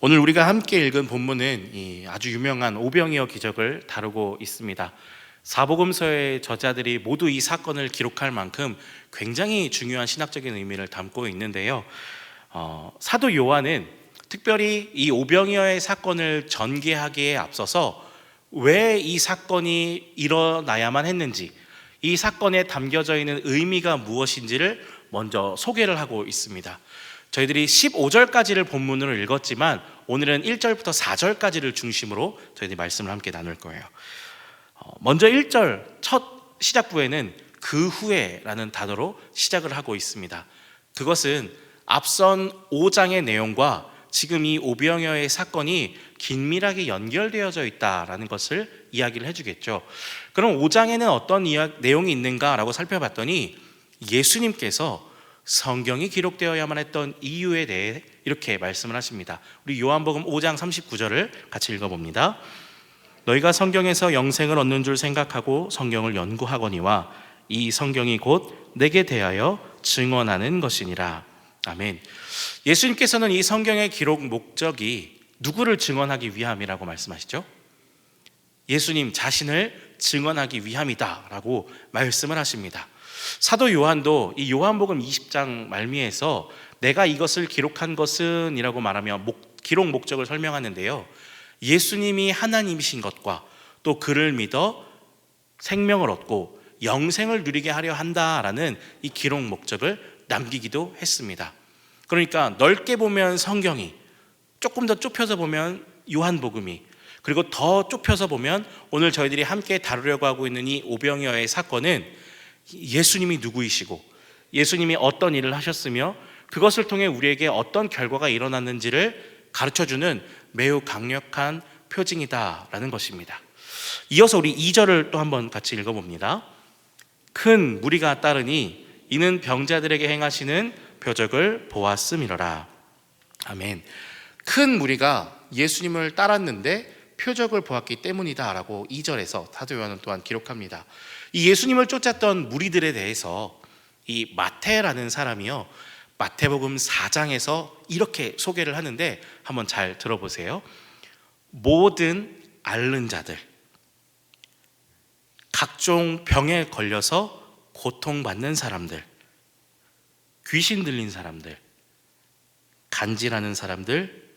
오늘 우리가 함께 읽은 본문은 이 아주 유명한 오병이어 기적을 다루고 있습니다. 사복음서의 저자들이 모두 이 사건을 기록할 만큼 굉장히 중요한 신학적인 의미를 담고 있는데요. 사도 요한은 특별히 이 오병이어의 사건을 전개하기에 앞서서 왜 이 사건이 일어나야만 했는지, 이 사건에 담겨져 있는 의미가 무엇인지를 먼저 소개를 하고 있습니다. 저희들이 15절까지를 본문으로 읽었지만 오늘은 1절부터 4절까지를 중심으로 저희들이 말씀을 함께 나눌 거예요. 먼저 1절 첫 시작부에는 그 후에 라는 단어로 시작을 하고 있습니다. 그것은 앞선 5장의 내용과 지금 이 오병이어의 사건이 긴밀하게 연결되어져 있다라는 것을 이야기를 해주겠죠. 그럼 5장에는 어떤 내용이 있는가라고 살펴봤더니 예수님께서 성경이 기록되어야만 했던 이유에 대해 이렇게 말씀을 하십니다. 우리 요한복음 5장 39절을 같이 읽어봅니다. 너희가 성경에서 영생을 얻는 줄 생각하고 성경을 연구하거니와 이 성경이 곧 내게 대하여 증언하는 것이니라. 아멘. 예수님께서는 이 성경의 기록 목적이 누구를 증언하기 위함이라고 말씀하시죠? 예수님 자신을 증언하기 위함이다 라고 말씀을 하십니다. 사도 요한도 이 요한복음 20장 말미에서 내가 이것을 기록한 것은 이라고 말하며 기록 목적을 설명하는데요, 예수님이 하나님이신 것과 또 그를 믿어 생명을 얻고 영생을 누리게 하려 한다라는 이 기록 목적을 남기기도 했습니다. 그러니까 넓게 보면 성경이, 조금 더 좁혀서 보면 요한복음이, 그리고 더 좁혀서 보면 오늘 저희들이 함께 다루려고 하고 있는 이 오병이어의 사건은 예수님이 누구이시고 예수님이 어떤 일을 하셨으며 그것을 통해 우리에게 어떤 결과가 일어났는지를 가르쳐주는 매우 강력한 표징이다라는 것입니다. 이어서 우리 2절을 또 한번 같이 읽어봅니다. 큰 무리가 따르니 이는 병자들에게 행하시는 표적을 보았음이로라. 아멘. 큰 무리가 예수님을 따랐는데 표적을 보았기 때문이다 라고 2절에서 사도 요한은 또한 기록합니다. 이 예수님을 쫓았던 무리들에 대해서 이 마태라는 사람이요, 마태복음 4장에서 이렇게 소개를 하는데 한번 잘 들어보세요. 모든 앓는 자들, 각종 병에 걸려서 고통받는 사람들, 귀신 들린 사람들, 간질하는 사람들,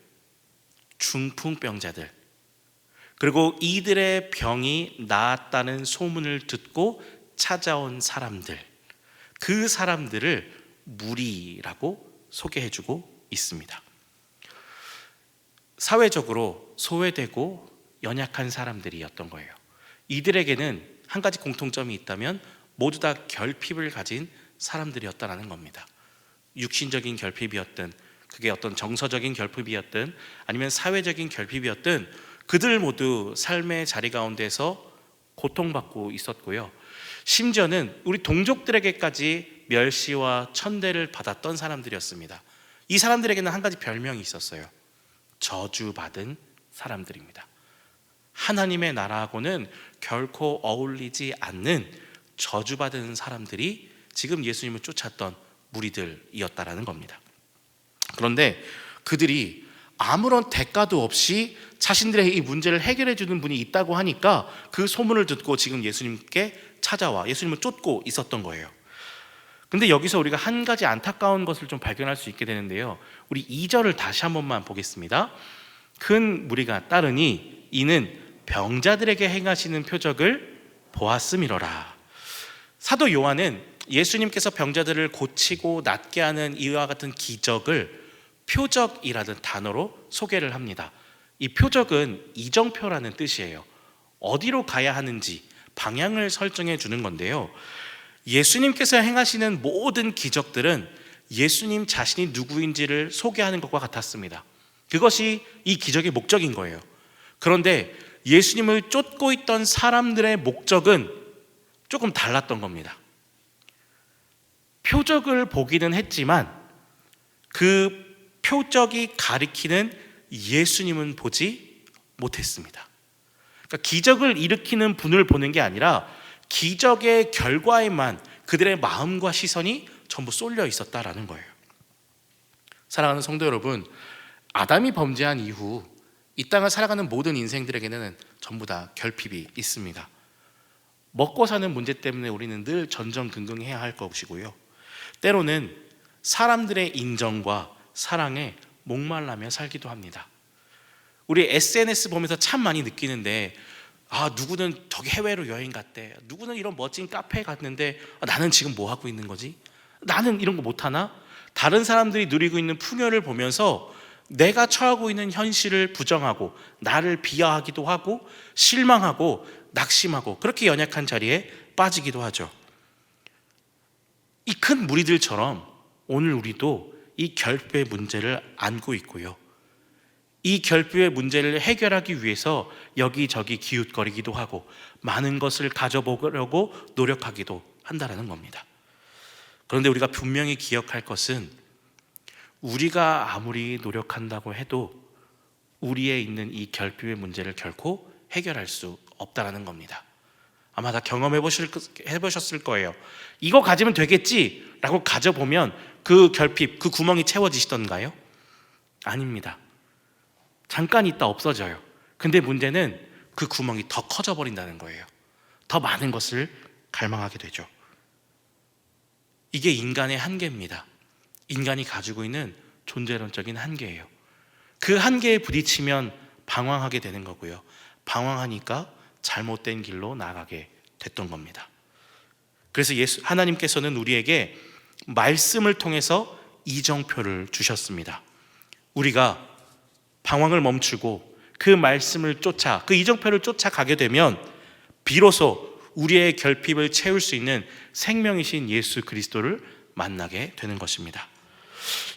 중풍병자들, 그리고 이들의 병이 나았다는 소문을 듣고 찾아온 사람들, 그 사람들을 무리라고 소개해주고 있습니다. 사회적으로 소외되고 연약한 사람들이었던 거예요. 이들에게는 한 가지 공통점이 있다면 모두 다 결핍을 가진 사람들이었다는 겁니다. 육신적인 결핍이었든, 그게 어떤 정서적인 결핍이었든, 아니면 사회적인 결핍이었든 그들 모두 삶의 자리 가운데서 고통받고 있었고요, 심지어는 우리 동족들에게까지 멸시와 천대를 받았던 사람들이었습니다. 이 사람들에게는 한 가지 별명이 있었어요. 저주받은 사람들입니다. 하나님의 나라하고는 결코 어울리지 않는 저주받은 사람들이 지금 예수님을 쫓았던 무리들이었다라는 겁니다. 그런데 그들이 아무런 대가도 없이 자신들의 이 문제를 해결해 주는 분이 있다고 하니까 그 소문을 듣고 지금 예수님께 찾아와 예수님을 쫓고 있었던 거예요. 근데 여기서 우리가 한 가지 안타까운 것을 좀 발견할 수 있게 되는데요, 우리 2절을 다시 한 번만 보겠습니다. 큰 무리가 따르니 이는 병자들에게 행하시는 표적을 보았음이로라. 사도 요한은 예수님께서 병자들을 고치고 낫게 하는 이와 같은 기적을 표적이라는 단어로 소개를 합니다. 이 표적은 이정표라는 뜻이에요. 어디로 가야 하는지 방향을 설정해 주는 건데요, 예수님께서 행하시는 모든 기적들은 예수님 자신이 누구인지를 소개하는 것과 같았습니다. 그것이 이 기적의 목적인 거예요. 그런데 예수님을 쫓고 있던 사람들의 목적은 조금 달랐던 겁니다. 표적을 보기는 했지만 그 표적이 가리키는 예수님은 보지 못했습니다. 그러니까 기적을 일으키는 분을 보는 게 아니라 기적의 결과에만 그들의 마음과 시선이 전부 쏠려 있었다라는 거예요. 사랑하는 성도 여러분, 아담이 범죄한 이후 이 땅을 살아가는 모든 인생들에게는 전부 다 결핍이 있습니다. 먹고 사는 문제 때문에 우리는 늘 전전긍긍해야 할 것이고요, 때로는 사람들의 인정과 사랑에 목말라며 살기도 합니다. 우리 SNS 보면서 참 많이 느끼는데, 누구는 저기 해외로 여행 갔대, 누구는 이런 멋진 카페에 갔는데 나는 지금 뭐 하고 있는 거지? 나는 이런 거 못하나? 다른 사람들이 누리고 있는 풍요를 보면서 내가 처하고 있는 현실을 부정하고 나를 비하하기도 하고 실망하고 낙심하고 그렇게 연약한 자리에 빠지기도 하죠. 이 큰 무리들처럼 오늘 우리도 이 결핍의 문제를 안고 있고요, 이 결핍의 문제를 해결하기 위해서 여기저기 기웃거리기도 하고 많은 것을 가져보려고 노력하기도 한다는 겁니다. 그런데 우리가 분명히 기억할 것은, 우리가 아무리 노력한다고 해도 우리에 있는 이 결핍의 문제를 결코 해결할 수 없다는 겁니다. 아마 다 해보셨을 거예요. 이거 가지면 되겠지 라고 가져보면 그 결핍, 그 구멍이 채워지시던가요? 아닙니다. 잠깐 있다 없어져요. 근데 문제는 그 구멍이 더 커져 버린다는 거예요. 더 많은 것을 갈망하게 되죠. 이게 인간의 한계입니다. 인간이 가지고 있는 존재론적인 한계예요. 그 한계에 부딪히면 방황하게 되는 거고요, 방황하니까 잘못된 길로 나아가게 됐던 겁니다. 그래서 하나님께서는 우리에게 말씀을 통해서 이정표를 주셨습니다. 우리가 방황을 멈추고 그 말씀을 쫓아, 그 이정표를 쫓아가게 되면 비로소 우리의 결핍을 채울 수 있는 생명이신 예수 그리스도를 만나게 되는 것입니다.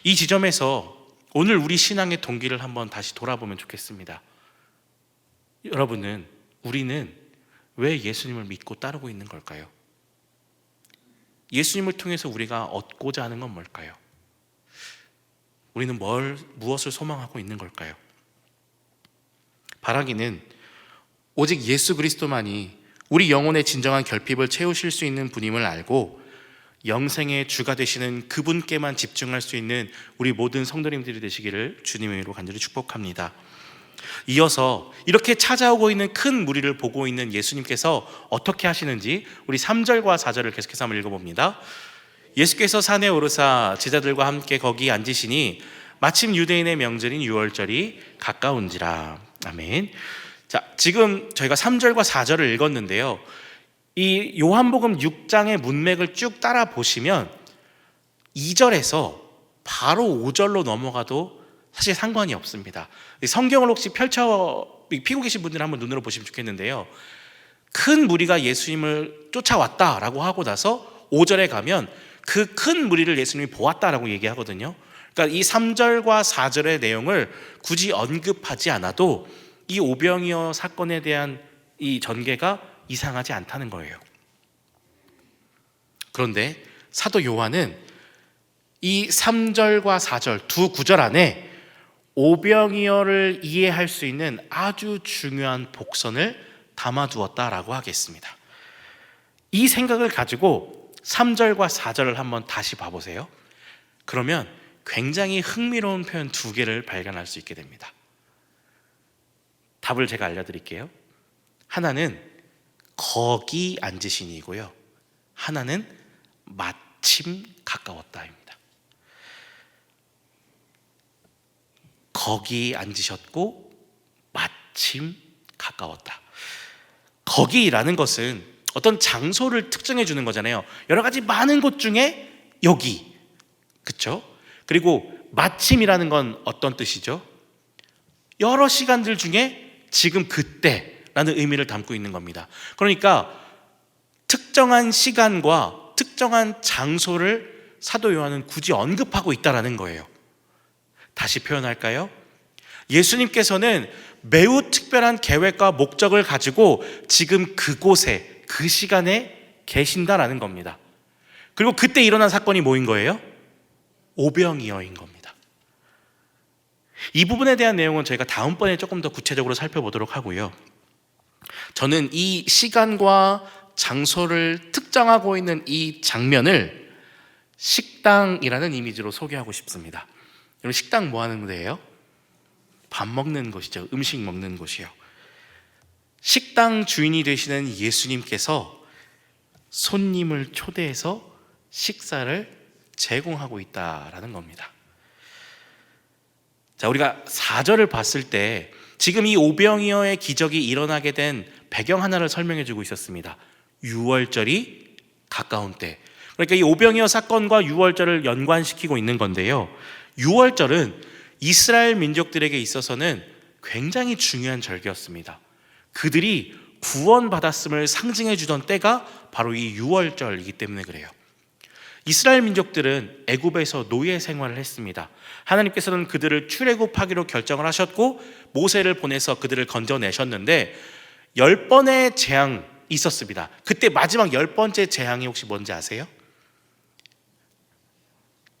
이 지점에서 오늘 우리 신앙의 동기를 한번 다시 돌아보면 좋겠습니다. 우리는 왜 예수님을 믿고 따르고 있는 걸까요? 예수님을 통해서 우리가 얻고자 하는 건 뭘까요? 우리는 무엇을 소망하고 있는 걸까요? 바라기는 오직 예수 그리스도만이 우리 영혼의 진정한 결핍을 채우실 수 있는 분임을 알고 영생의 주가 되시는 그분께만 집중할 수 있는 우리 모든 성도님들이 되시기를 주님의 이름으로 간절히 축복합니다. 이어서 이렇게 찾아오고 있는 큰 무리를 보고 있는 예수님께서 어떻게 하시는지 우리 3절과 4절을 계속해서 한번 읽어봅니다. 예수께서 산에 오르사 제자들과 함께 거기 앉으시니 마침 유대인의 명절인 유월절이 가까운지라. 아멘. 자, 지금 저희가 3절과 4절을 읽었는데요, 이 요한복음 6장의 문맥을 쭉 따라 보시면 2절에서 바로 5절로 넘어가도 사실 상관이 없습니다. 성경을 혹시 피고 계신 분들 한번 눈으로 보시면 좋겠는데요, 큰 무리가 예수님을 쫓아왔다라고 하고 나서 5절에 가면 그 큰 무리를 예수님이 보았다라고 얘기하거든요. 그러니까 이 3절과 4절의 내용을 굳이 언급하지 않아도 이 오병이어 사건에 대한 이 전개가 이상하지 않다는 거예요. 그런데 사도 요한은 이 3절과 4절 두 구절 안에 오병이어를 이해할 수 있는 아주 중요한 복선을 담아두었다라고 하겠습니다. 이 생각을 가지고 3절과 4절을 한번 다시 봐보세요. 그러면 굉장히 흥미로운 표현 두 개를 발견할 수 있게 됩니다. 답을 제가 알려드릴게요. 하나는 거기 앉으시니고요, 하나는 마침 가까웠다입니다. 거기 앉으셨고 마침 가까웠다. 거기라는 것은 어떤 장소를 특정해 주는 거잖아요. 여러 가지 많은 곳 중에 여기, 그렇죠? 그리고 마침이라는 건 어떤 뜻이죠? 여러 시간들 중에 지금 그때라는 의미를 담고 있는 겁니다. 그러니까 특정한 시간과 특정한 장소를 사도 요한은 굳이 언급하고 있다는 거예요. 다시 표현할까요? 예수님께서는 매우 특별한 계획과 목적을 가지고 지금 그곳에 그 시간에 계신다라는 겁니다. 그리고 그때 일어난 사건이 뭐인 거예요? 오병이어인 겁니다. 이 부분에 대한 내용은 저희가 다음번에 조금 더 구체적으로 살펴보도록 하고요, 저는 이 시간과 장소를 특정하고 있는 이 장면을 식당이라는 이미지로 소개하고 싶습니다. 여러분, 식당 뭐 하는 데예요? 밥 먹는 곳이죠. 음식 먹는 곳이요. 식당 주인이 되시는 예수님께서 손님을 초대해서 식사를 제공하고 있다라는 겁니다. 자, 우리가 4절을 봤을 때 지금 이 오병이어의 기적이 일어나게 된 배경 하나를 설명해 주고 있었습니다. 유월절이 가까운 때. 그러니까 이 오병이어 사건과 유월절을 연관시키고 있는 건데요. 유월절은 이스라엘 민족들에게 있어서는 굉장히 중요한 절기였습니다. 그들이 구원받았음을 상징해 주던 때가 바로 이 유월절이기 때문에 그래요. 이스라엘 민족들은 애굽에서 노예 생활을 했습니다. 하나님께서는 그들을 출애굽하기로 결정을 하셨고 모세를 보내서 그들을 건져내셨는데 10번의 재앙이 있었습니다. 그때 마지막 10번째 재앙이 혹시 뭔지 아세요?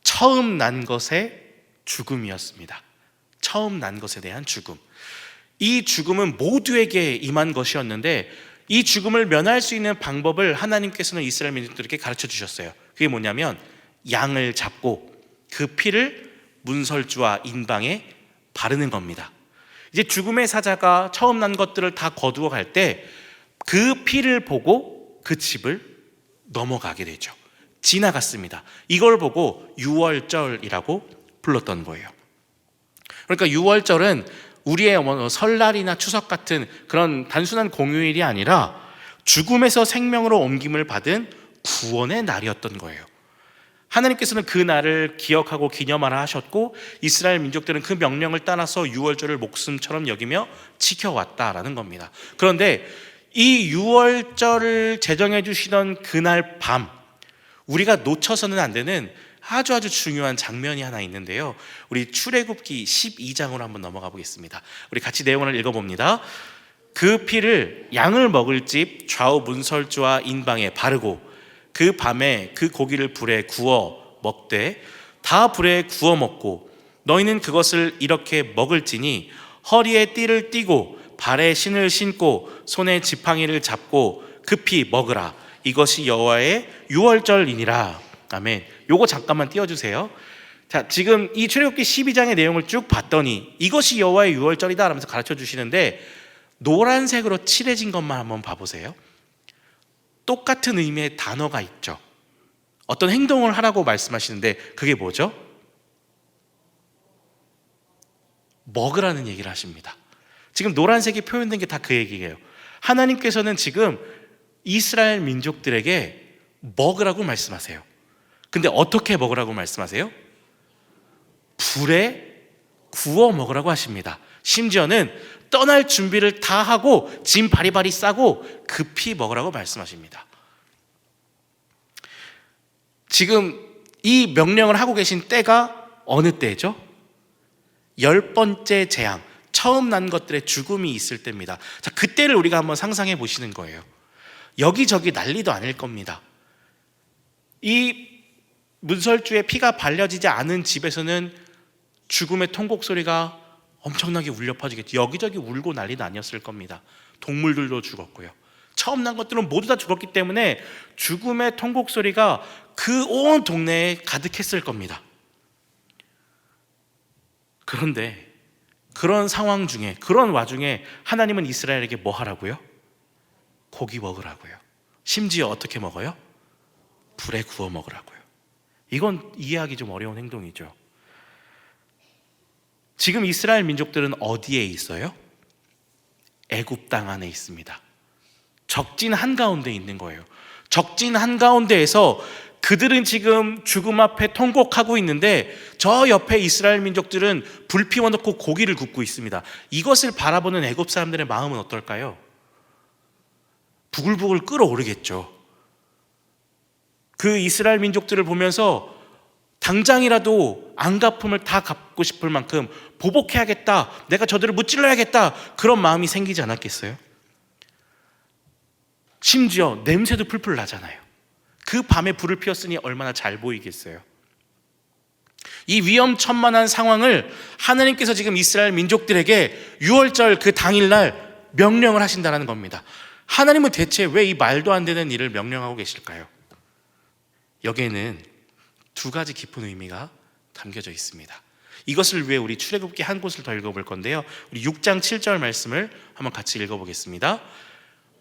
처음 난 것의 죽음이었습니다. 처음 난 것에 대한 죽음. 이 죽음은 모두에게 임한 것이었는데 이 죽음을 면할 수 있는 방법을 하나님께서는 이스라엘 민족들에게 가르쳐 주셨어요. 그게 뭐냐면 양을 잡고 그 피를 문설주와 인방에 바르는 겁니다. 이제 죽음의 사자가 처음 난 것들을 다 거두어 갈 때 그 피를 보고 그 집을 넘어가게 되죠. 지나갔습니다. 이걸 보고 유월절이라고 불렀던 거예요. 그러니까 유월절은 우리의 설날이나 추석 같은 그런 단순한 공휴일이 아니라 죽음에서 생명으로 옮김을 받은 구원의 날이었던 거예요. 하나님께서는 그 날을 기억하고 기념하라 하셨고 이스라엘 민족들은 그 명령을 따라서 유월절을 목숨처럼 여기며 지켜왔다라는 겁니다. 그런데 이 유월절을 제정해 주시던 그날 밤 우리가 놓쳐서는 안 되는 아주 중요한 장면이 하나 있는데요. 우리 출애굽기 12장으로 한번 넘어가 보겠습니다. 우리 같이 내용을 읽어봅니다. 그 피를 양을 먹을 집 좌우 문설주와 인방에 바르고 그 밤에 그 고기를 불에 구워 먹되 다 불에 구워 먹고 너희는 그것을 이렇게 먹을지니 허리에 띠를 띠고 발에 신을 신고 손에 지팡이를 잡고 급히 먹으라. 이것이 여호와의 유월절이니라. 아멘. 요거 잠깐만 띄워주세요. 자, 지금 이 출애굽기 12장의 내용을 쭉 봤더니 이것이 여호와의 유월절이다 라면서 가르쳐 주시는데 노란색으로 칠해진 것만 한번 봐보세요. 똑같은 의미의 단어가 있죠. 어떤 행동을 하라고 말씀하시는데 그게 뭐죠? 먹으라는 얘기를 하십니다. 지금 노란색이 표현된 게 다 그 얘기예요. 하나님께서는 지금 이스라엘 민족들에게 먹으라고 말씀하세요. 근데 어떻게 먹으라고 말씀하세요? 불에 구워 먹으라고 하십니다. 심지어는 떠날 준비를 다 하고 짐 바리바리 싸고 급히 먹으라고 말씀하십니다. 지금 이 명령을 하고 계신 때가 어느 때죠? 10번째 재앙, 처음 난 것들의 죽음이 있을 때입니다. 자, 그때를 우리가 한번 상상해 보시는 거예요. 여기저기 난리도 아닐 겁니다. 이 문설주의 피가 발려지지 않은 집에서는 죽음의 통곡 소리가 엄청나게 울려 퍼지겠죠. 여기저기 울고 난리도 아니었을 겁니다. 동물들도 죽었고요. 처음 난 것들은 모두 다 죽었기 때문에 죽음의 통곡 소리가 그 온 동네에 가득했을 겁니다. 그런데 그런 상황 중에, 그런 와중에 하나님은 이스라엘에게 뭐 하라고요? 고기 먹으라고요. 심지어 어떻게 먹어요? 불에 구워 먹으라고요. 이건 이해하기 좀 어려운 행동이죠. 지금 이스라엘 민족들은 어디에 있어요? 애굽 땅 안에 있습니다. 적진 한가운데 있는 거예요. 적진 한가운데에서 그들은 지금 죽음 앞에 통곡하고 있는데 저 옆에 이스라엘 민족들은 불 피워놓고 고기를 굽고 있습니다. 이것을 바라보는 애굽 사람들의 마음은 어떨까요? 부글부글 끓어오르겠죠. 그 이스라엘 민족들을 보면서 당장이라도 안갚음을 다 갚고 싶을 만큼 보복해야겠다, 내가 저들을 무찔러야겠다, 그런 마음이 생기지 않았겠어요? 심지어 냄새도 풀풀 나잖아요. 그 밤에 불을 피웠으니 얼마나 잘 보이겠어요. 이 위험천만한 상황을 하나님께서 지금 이스라엘 민족들에게 유월절 그 당일날 명령을 하신다는 겁니다. 하나님은 대체 왜 이 말도 안 되는 일을 명령하고 계실까요? 여기에는 두 가지 깊은 의미가 담겨져 있습니다. 이것을 위해 우리 출애굽기 한 곳을 더 읽어볼 건데요, 우리 6장 7절 말씀을 한번 같이 읽어보겠습니다.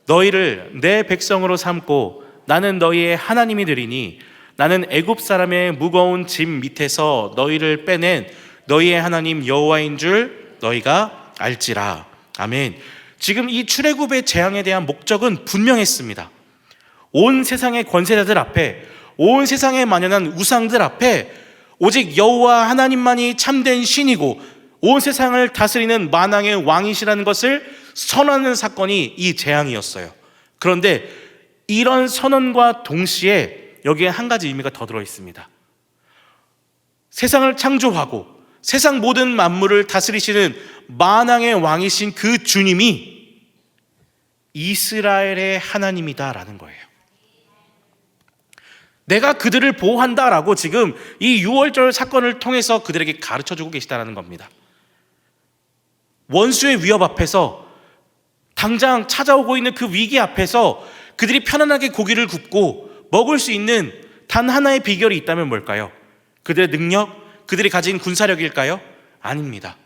너희를 내 백성으로 삼고 나는 너희의 하나님이 되리니 나는 애굽 사람의 무거운 짐 밑에서 너희를 빼낸 너희의 하나님 여호와인 줄 너희가 알지라. 아멘. 지금 이 출애굽의 재앙에 대한 목적은 분명했습니다. 온 세상의 권세자들 앞에, 온 세상에 만연한 우상들 앞에 오직 여호와 하나님만이 참된 신이고 온 세상을 다스리는 만왕의 왕이시라는 것을 선언하는 사건이 이 재앙이었어요. 그런데 이런 선언과 동시에 여기에 한 가지 의미가 더 들어 있습니다. 세상을 창조하고 세상 모든 만물을 다스리시는 만왕의 왕이신 그 주님이 이스라엘의 하나님이다라는 거예요. 내가 그들을 보호한다라고 지금 이 6월절 사건을 통해서 그들에게 가르쳐주고 계시다는 겁니다. 원수의 위협 앞에서, 당장 찾아오고 있는 그 위기 앞에서 그들이 편안하게 고기를 굽고 먹을 수 있는 단 하나의 비결이 있다면 뭘까요? 그들의 능력, 그들이 가진 군사력일까요? 아닙니다.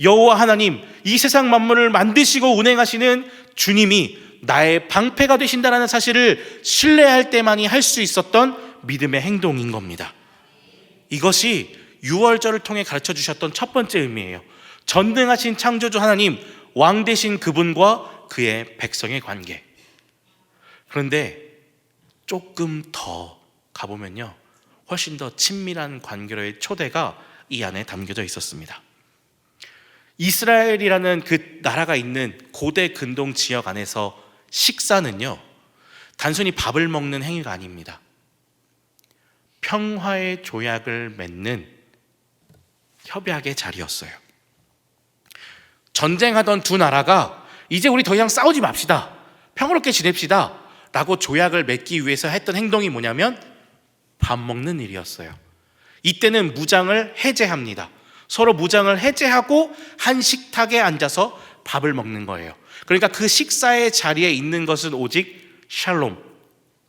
여호와 하나님, 이 세상 만물을 만드시고 운행하시는 주님이 나의 방패가 되신다는 사실을 신뢰할 때만이 할 수 있었던 믿음의 행동인 겁니다. 이것이 6월절을 통해 가르쳐 주셨던 첫 번째 의미예요. 전능하신 창조주 하나님, 왕 되신 그분과 그의 백성의 관계. 그런데 조금 더 가보면요, 훨씬 더 친밀한 관계로의 초대가 이 안에 담겨져 있었습니다. 이스라엘이라는 그 나라가 있는 고대 근동 지역 안에서 식사는요, 단순히 밥을 먹는 행위가 아닙니다. 평화의 조약을 맺는 협약의 자리였어요. 전쟁하던 두 나라가 이제 우리 더 이상 싸우지 맙시다, 평화롭게 지냅시다 라고 조약을 맺기 위해서 했던 행동이 뭐냐면 밥 먹는 일이었어요. 이때는 무장을 해제합니다. 서로 무장을 해제하고 한 식탁에 앉아서 밥을 먹는 거예요. 그러니까 그 식사의 자리에 있는 것은 오직 샬롬,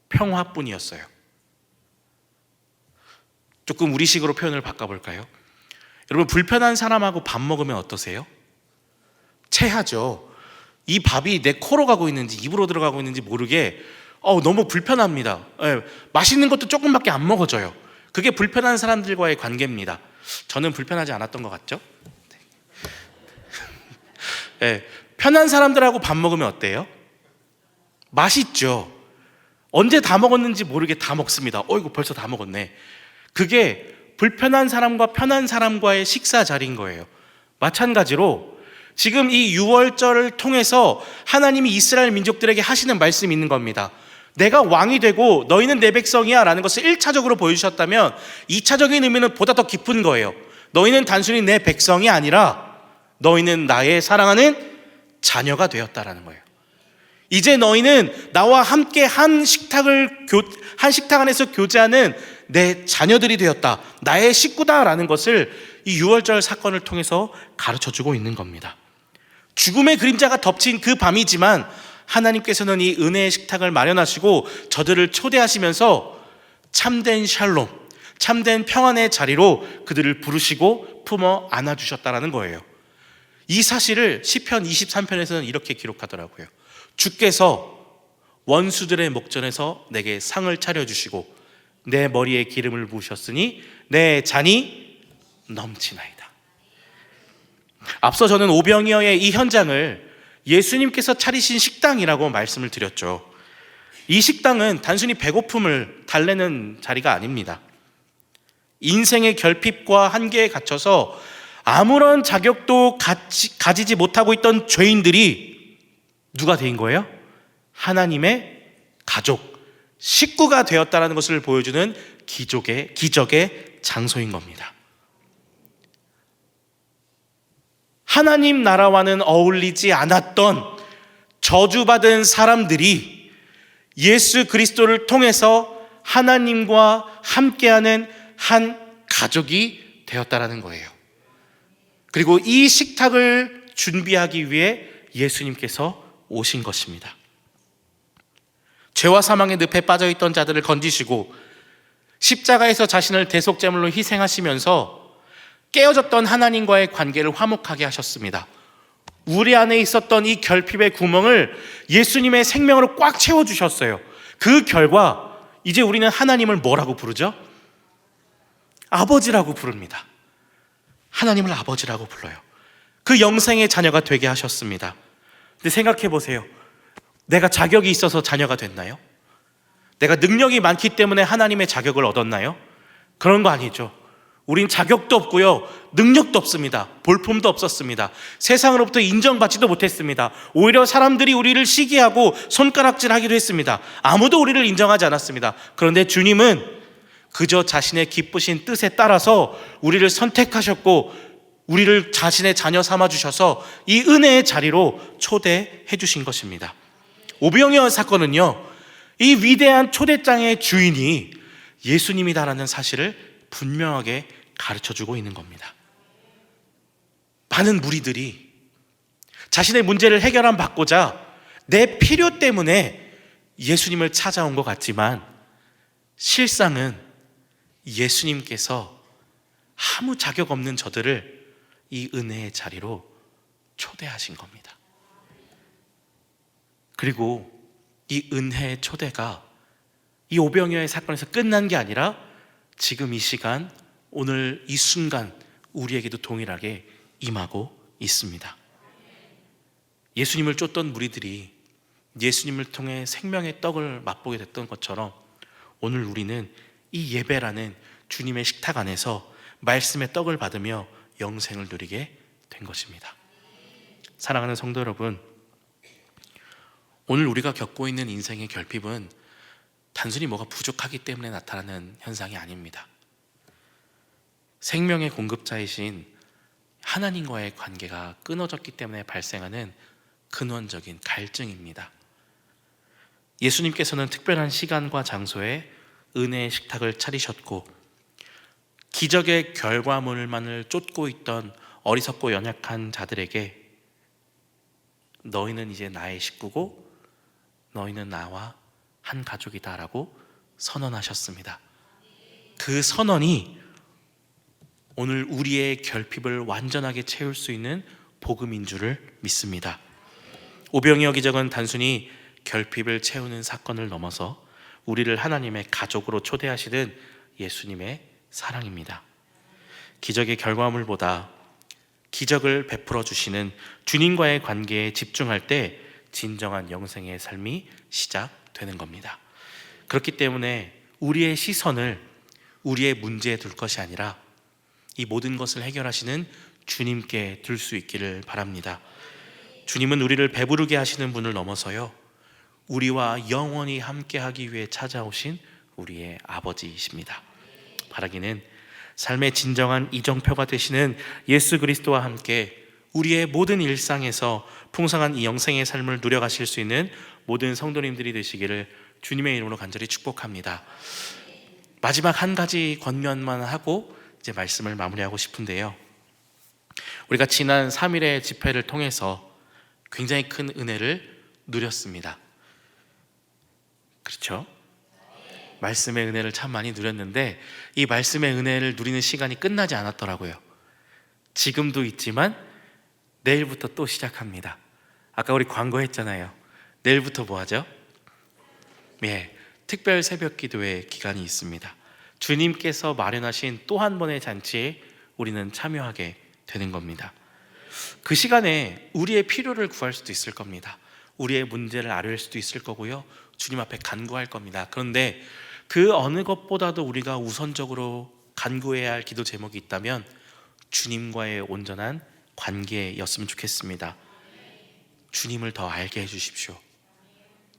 평화뿐이었어요. 조금 우리식으로 표현을 바꿔볼까요? 여러분, 불편한 사람하고 밥 먹으면 어떠세요? 체하죠. 이 밥이 내 코로 가고 있는지 입으로 들어가고 있는지 모르게 너무 불편합니다. 맛있는 것도 조금밖에 안 먹어져요. 그게 불편한 사람들과의 관계입니다. 저는 불편하지 않았던 것 같죠? 네. 편한 사람들하고 밥 먹으면 어때요? 맛있죠. 언제 다 먹었는지 모르게 다 먹습니다. 이거 벌써 다 먹었네. 그게 불편한 사람과 편한 사람과의 식사 자리인 거예요. 마찬가지로 지금 이 6월절을 통해서 하나님이 이스라엘 민족들에게 하시는 말씀이 있는 겁니다. 내가 왕이 되고 너희는 내 백성이야 라는 것을 1차적으로 보여주셨다면 2차적인 의미는 보다 더 깊은 거예요. 너희는 단순히 내 백성이 아니라 너희는 나의 사랑하는 자녀가 되었다라는 거예요. 이제 너희는 나와 함께 한 식탁 안에서 교제하는 내 자녀들이 되었다, 나의 식구다라는 것을 이 6월절 사건을 통해서 가르쳐주고 있는 겁니다. 죽음의 그림자가 덮친 그 밤이지만 하나님께서는 이 은혜의 식탁을 마련하시고 저들을 초대하시면서 참된 샬롬, 참된 평안의 자리로 그들을 부르시고 품어 안아주셨다는 거예요. 이 사실을 시편 23편에서는 이렇게 기록하더라고요. 주께서 원수들의 목전에서 내게 상을 차려주시고 내 머리에 기름을 부으셨으니 내 잔이 넘치나이다. 앞서 저는 오병이어의 이 현장을 예수님께서 차리신 식당이라고 말씀을 드렸죠. 이 식당은 단순히 배고픔을 달래는 자리가 아닙니다. 인생의 결핍과 한계에 갇혀서 아무런 자격도 가지지 못하고 있던 죄인들이 누가 된 거예요? 하나님의 가족, 식구가 되었다는 것을 보여주는 기적의 장소인 겁니다. 하나님 나라와는 어울리지 않았던 저주받은 사람들이 예수 그리스도를 통해서 하나님과 함께하는 한 가족이 되었다라는 거예요. 그리고 이 식탁을 준비하기 위해 예수님께서 오신 것입니다. 죄와 사망의 늪에 빠져있던 자들을 건지시고 십자가에서 자신을 대속제물로 희생하시면서 깨어졌던 하나님과의 관계를 화목하게 하셨습니다. 우리 안에 있었던 이 결핍의 구멍을 예수님의 생명으로 꽉 채워주셨어요. 그 결과 이제 우리는 하나님을 뭐라고 부르죠? 아버지라고 부릅니다. 하나님을 아버지라고 불러요. 그 영생의 자녀가 되게 하셨습니다. 근데 생각해 보세요. 내가 자격이 있어서 자녀가 됐나요? 내가 능력이 많기 때문에 하나님의 자격을 얻었나요? 그런 거 아니죠. 우린 자격도 없고요, 능력도 없습니다. 볼품도 없었습니다. 세상으로부터 인정받지도 못했습니다. 오히려 사람들이 우리를 시기하고 손가락질하기도 했습니다. 아무도 우리를 인정하지 않았습니다. 그런데 주님은 그저 자신의 기쁘신 뜻에 따라서 우리를 선택하셨고 우리를 자신의 자녀 삼아주셔서 이 은혜의 자리로 초대해 주신 것입니다. 오병이어 사건은요, 이 위대한 초대장의 주인이 예수님이다라는 사실을 분명하게 가르쳐주고 있는 겁니다. 많은 무리들이 자신의 문제를 해결함 받고자 내 필요 때문에 예수님을 찾아온 것 같지만 실상은 예수님께서 아무 자격 없는 저들을 이 은혜의 자리로 초대하신 겁니다. 그리고 이 은혜의 초대가 이 오병이어의 사건에서 끝난 게 아니라 지금 이 시간, 오늘 이 순간 우리에게도 동일하게 임하고 있습니다. 예수님을 쫓던 무리들이 예수님을 통해 생명의 떡을 맛보게 됐던 것처럼 오늘 우리는 이 예배라는 주님의 식탁 안에서 말씀의 떡을 받으며 영생을 누리게 된 것입니다. 사랑하는 성도 여러분, 오늘 우리가 겪고 있는 인생의 결핍은 단순히 뭐가 부족하기 때문에 나타나는 현상이 아닙니다. 생명의 공급자이신 하나님과의 관계가 끊어졌기 때문에 발생하는 근원적인 갈증입니다. 예수님께서는 특별한 시간과 장소에 은혜의 식탁을 차리셨고 기적의 결과물만을 쫓고 있던 어리석고 연약한 자들에게 너희는 이제 나의 식구고 너희는 나와 한 가족이다라고 선언하셨습니다. 그 선언이 오늘 우리의 결핍을 완전하게 채울 수 있는 복음인 줄을 믿습니다. 오병이어 기적은 단순히 결핍을 채우는 사건을 넘어서 우리를 하나님의 가족으로 초대하시는 예수님의 사랑입니다. 기적의 결과물보다 기적을 베풀어 주시는 주님과의 관계에 집중할 때 진정한 영생의 삶이 시작되는 겁니다. 그렇기 때문에 우리의 시선을 우리의 문제에 둘 것이 아니라 이 모든 것을 해결하시는 주님께 둘 수 있기를 바랍니다. 주님은 우리를 배부르게 하시는 분을 넘어서요, 우리와 영원히 함께하기 위해 찾아오신 우리의 아버지이십니다. 바라기는 삶의 진정한 이정표가 되시는 예수 그리스도와 함께 우리의 모든 일상에서 풍성한 이 영생의 삶을 누려가실 수 있는 모든 성도님들이 되시기를 주님의 이름으로 간절히 축복합니다. 마지막 한 가지 권면만 하고 이제 말씀을 마무리하고 싶은데요, 우리가 지난 3일의 집회를 통해서 굉장히 큰 은혜를 누렸습니다. 그렇죠? 말씀의 은혜를 참 많이 누렸는데 이 말씀의 은혜를 누리는 시간이 끝나지 않았더라고요. 지금도 있지만 내일부터 또 시작합니다. 아까 우리 광고했잖아요. 내일부터 뭐 하죠? 예, 특별 새벽 기도의 기간이 있습니다. 주님께서 마련하신 또 한 번의 잔치에 우리는 참여하게 되는 겁니다. 그 시간에 우리의 필요를 구할 수도 있을 겁니다. 우리의 문제를 아뢰을 수도 있을 거고요, 주님 앞에 간구할 겁니다. 그런데 그 어느 것보다도 우리가 우선적으로 간구해야 할 기도 제목이 있다면 주님과의 온전한 관계였으면 좋겠습니다. 주님을 더 알게 해주십시오.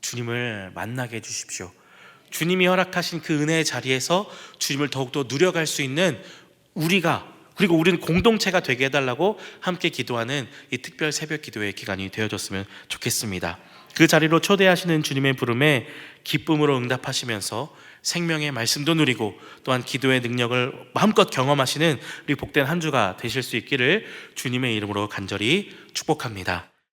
주님을 만나게 해주십시오. 주님이 허락하신 그 은혜의 자리에서 주님을 더욱더 누려갈 수 있는 우리가, 그리고 우리는 공동체가 되게 해달라고 함께 기도하는 이 특별 새벽 기도의 기간이 되어줬으면 좋겠습니다. 그 자리로 초대하시는 주님의 부름에 기쁨으로 응답하시면서 생명의 말씀도 누리고 또한 기도의 능력을 마음껏 경험하시는 우리 복된 한 주가 되실 수 있기를 주님의 이름으로 간절히 축복합니다.